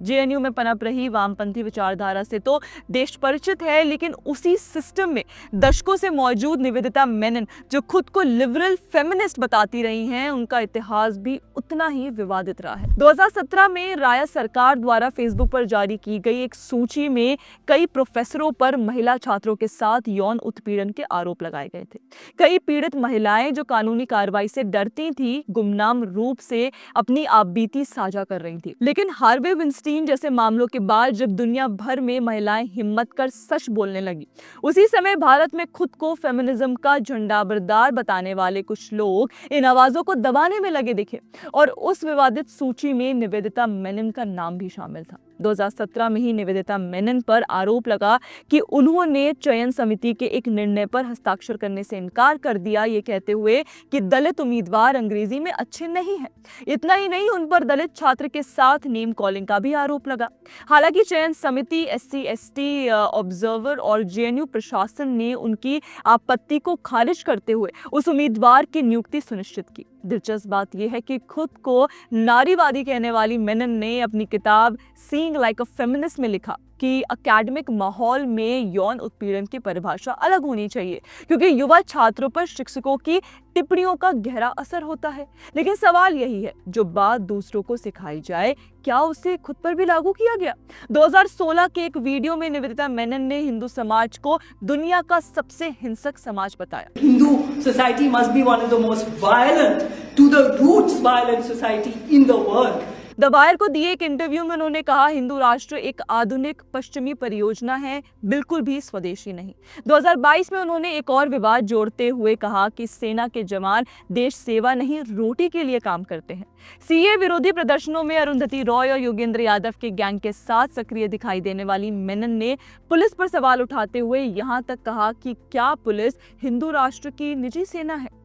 JNU में पनप रही वामपंथी विचारधारा से तो देश परिचित है, लेकिन उसी सिस्टम में दशकों से मौजूद निवेदिता मेनन, जो खुद को लिबरल फेमिनिस्ट बताती रही हैं, उनका इतिहास भी उतना ही विवादित रहा है। 2017 में राय सरकार द्वारा फेसबुक पर जारी की गई एक सूची में कई प्रोफेसरों पर महिला छात्रों के साथ यौन उत्पीड़न के आरोप लगाए गए थे। कई पीड़ित महिलाएं जो कानूनी कार्रवाई से डरती थी, गुमनाम रूप से अपनी आपबीती साझा कर रही थी। लेकिन हार्वे विंस्टीन जैसे मामलों के बाद जब दुनिया भर में महिलाएं हिम्मत कर सच बोलने लगी, उसी समय भारत में खुद को फेमिनिज्म का झंडाबरदार बताने वाले कुछ लोग इन आवाजों को दबाने में लगे दिखे और उस विवादित सूची में निवेदिता मेनन का नाम भी शामिल था। 2017 में ही निवेदिता मेनन पर आरोप लगा कि उन्होंने चयन समिति के एक निर्णय पर हस्ताक्षर करने से इनकार कर दिया, ये कहते हुए कि दलित उम्मीदवार अंग्रेजी में अच्छे नहीं हैं। इतना ही नहीं, उन पर दलित छात्र के साथ नेम कॉलिंग का भी आरोप लगा। हालांकि चयन समिति, SC/ST ऑब्जर्वर और जेएनयू प्रशासन ने उनकी आपत्ति को खारिज करते हुए उस उम्मीदवार की नियुक्ति सुनिश्चित की। दिलचस्प बात यह है कि खुद को नारीवादी कहने वाली मेनन ने अपनी किताब सीइंग लाइक अ फेमिनिस्ट में लिखा कि एकेडमिक माहौल में यौन उत्पीड़न की परिभाषा अलग होनी चाहिए, क्योंकि युवा छात्रों पर शिक्षकों की टिप्पणियों का गहरा असर होता है। लेकिन सवाल यही है, जो बात दूसरों को सिखाई जाए, क्या उसे खुद पर भी लागू किया गया? 2016 के एक वीडियो में निवेदिता मेनन ने हिंदू समाज को दुनिया का सबसे हिंसक समाज बताया। Hindu society must be one of the most violent, to the roots violent society in the world. The wire को दिए एक इंटरव्यू में उन्होंने कहा, हिंदू राष्ट्र एक आधुनिक पश्चिमी परियोजना है, बिल्कुल भी स्वदेशी नहीं। 2022 में उन्होंने एक और विवाद जोड़ते हुए कहा कि सेना के जवान देश सेवा नहीं, रोटी के लिए काम करते हैं। सीए विरोधी प्रदर्शनों में अरुंधति रॉय और योगेंद्र यादव के गैंग के साथ सक्रिय दिखाई देने वाली मेनन ने पुलिस पर सवाल उठाते हुए यहां तक कहा कि क्या पुलिस हिंदू राष्ट्र की निजी सेना है?